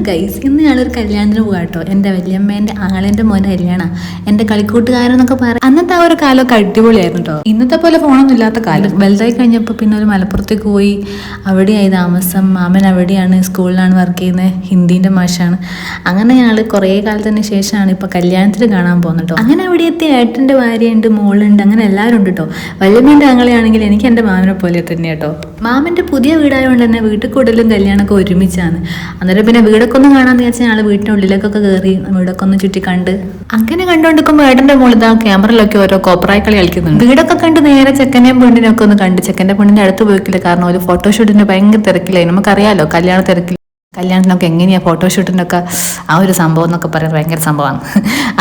Guys, ഇന്ന് ഞാനൊരു കല്യാണത്തിന് പോകാം കേട്ടോ. എൻ്റെ വല്യമ്മേൻ്റെ ആളെൻ്റെ മോൻ്റെ കല്യാണം. എൻ്റെ കളിക്കൂട്ടുകാരെന്നൊക്കെ പറയാം. അന്നത്തെ ആ ഒരു കാലമൊക്കെ അടിപൊളിയായിരുന്നു കേട്ടോ. ഇന്നത്തെ പോലെ ഫോണൊന്നും ഇല്ലാത്ത കാലം. വലുതായി കഴിഞ്ഞപ്പോൾ പിന്നെ ഒരു മലപ്പുറത്തേക്ക് പോയി, അവിടെയായി താമസം. മാമൻ അവിടെയാണ്, സ്കൂളിലാണ് വർക്ക് ചെയ്യുന്നത്, ഹിന്ദീൻ്റെ മാഷാണ്. അങ്ങനെ ഞങ്ങൾ കുറേ കാലത്തിന് ശേഷമാണ് ഇപ്പോൾ കല്യാണത്തിന് കാണാൻ പോകുന്നത് കേട്ടോ. അങ്ങനെ അവിടെ എത്തി ഏട്ടൻ്റെ ഭാര്യയുണ്ട്, മോളുണ്ട്, അങ്ങനെ എല്ലാവരും ഉണ്ട് കേട്ടോ. വല്യമ്മേൻ്റെ ആങ്ങളെയാണെങ്കിൽ എനിക്ക് എൻ്റെ മാമനെ പോലെ തന്നെ കേട്ടോ. മാമൻ്റെ പുതിയ വീടായതുകൊണ്ട് തന്നെ വീട്ടിൽ കൂടുതലും കല്യാണമൊക്കെ ഒരുമിച്ചാണ്. അന്നേരം പിന്നെ വീടൊക്കെ ഒന്ന് കാണാമെന്ന് വെച്ചാൽ ഞങ്ങൾ വീട്ടിൻ്റെ ഉള്ളിലേക്കൊക്കെ കയറി വീടൊക്കെ ഒന്ന് ചുറ്റി കണ്ട് അങ്ങനെ കണ്ടുകൊണ്ടിരിക്കുമ്പോൾ ഏട്ടൻ്റെ മോളിതാ ക്യാമറയിലൊക്കെ ഓരോ കോപ്പറായി കളി കളിക്കുന്നുണ്ട്. വീടൊക്കെ കണ്ട് നേരെ ചെക്കനെയും പെണ്ണിനെയും ഒക്കെ ഒന്ന് കണ്ട് ചെക്കൻ്റെ പെണ്ണിൻ്റെ അടുത്ത് പോയിക്കില്ല. കാരണം ഒരു ഫോട്ടോഷൂട്ടിന് ഭയങ്കര തിരക്കിലായി. നമുക്കറിയാലോ കല്യാണ തിരക്കിൽ കല്യാണത്തിനൊക്കെ എങ്ങനെയാണ് ഫോട്ടോഷൂട്ടിനൊക്കെ ആ ഒരു സംഭവം എന്നൊക്കെ പറയുന്നത് ഭയങ്കര സംഭവമാണ്.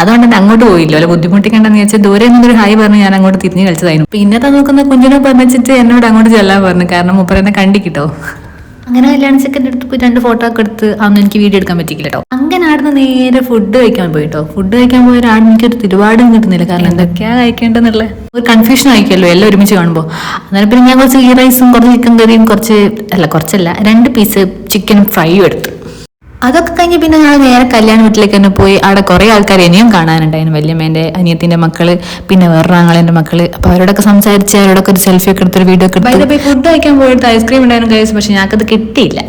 അതുകൊണ്ട് തന്നെ അങ്ങോട്ട് പോയില്ലോ, അല്ല ബുദ്ധിമുട്ടിക്കണ്ടെന്ന് വെച്ചാൽ ദൂരെ നിന്നൊരു ഹായ് പറഞ്ഞ് ഞാൻ അങ്ങോട്ട് തിരിഞ്ഞ് കളിച്ചതായിരുന്നു. പിന്നത്തെ നോക്കുന്ന കുഞ്ഞിനെ പറഞ്ഞിട്ട് എന്നോട് അങ്ങോട്ട് ചെല്ലാൻ പറഞ്ഞു, കാരണം മൂപ്പരെന്നെ കണ്ടിക്കിട്ടോ. അങ്ങനെ കല്യാണ ചെക്കൻ്റെ അടുത്ത് പോയി 2 ഫോട്ടോ ഒക്കെ എടുത്ത് അതൊന്നും എനിക്ക് വീഡിയോ എടുക്കാൻ പറ്റിയില്ല കേട്ടോ. അങ്ങനെ ആടുന്ന് നേരെ ഫുഡ് കഴിക്കാൻ പോയിട്ടോ. ഫുഡ് കഴിക്കാൻ പോയ ഒരാട് എനിക്കൊരു തിരുവാടും കിട്ടുന്നില്ല. കാരണം എന്തൊക്കെയാ കഴിക്കേണ്ടതെന്നുള്ള ഒരു കൺഫ്യൂഷൻ ആയിക്കല്ലോ എല്ലാം ഒരുമിച്ച് കാണുമ്പോൾ. അന്നേരം പിന്നെ ഞാൻ കുറച്ച് ഗീ റൈസും കുറച്ച് ചിക്കൻ കറിയും കുറച്ചല്ല 2 പീസ് ചിക്കൻ ഫ്രൈയും എടുത്തു. അതൊക്കെ കഴിഞ്ഞ് പിന്നെ ഞങ്ങൾ നേരെ കല്യാണ വീട്ടിലേക്ക് തന്നെ പോയി. അവിടെ കുറേ ആൾക്കാർ ഇനിയും കാണാനുണ്ടായിരുന്നു. വല്യമ്മേൻ്റെ അനിയത്തിൻ്റെ മക്കള്, പിന്നെ വേറൊരു ആങ്ങളേൻ്റെ മക്കള്. അപ്പോൾ അവരോടൊക്കെ സംസാരിച്ച് അവരോടൊക്കെ ഒരു സെൽഫി ഒക്കെ എടുത്തൊരു വീഡിയോ ഒക്കെ എടുത്ത് പോയി ഫുഡ് കഴിക്കാൻ പോയിട്ട് ഐസ്ക്രീം ഉണ്ടായിരുന്നു കഴിച്ചു. പക്ഷെ ഞങ്ങൾക്കത് കിട്ടിയില്ല,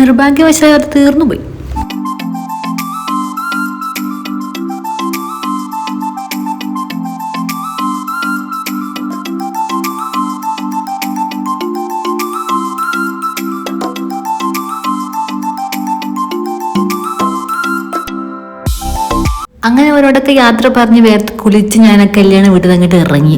നിർഭാഗ്യവശാൽ അത് തീർന്നു പോയി. അങ്ങനെ അവരോടൊക്കെ യാത്ര പറഞ്ഞ് വേർത്ത് കുളിച്ച് ഞാൻ ആ കല്യാണം വീട്ടിൽ അങ്ങോട്ട് ഇറങ്ങി.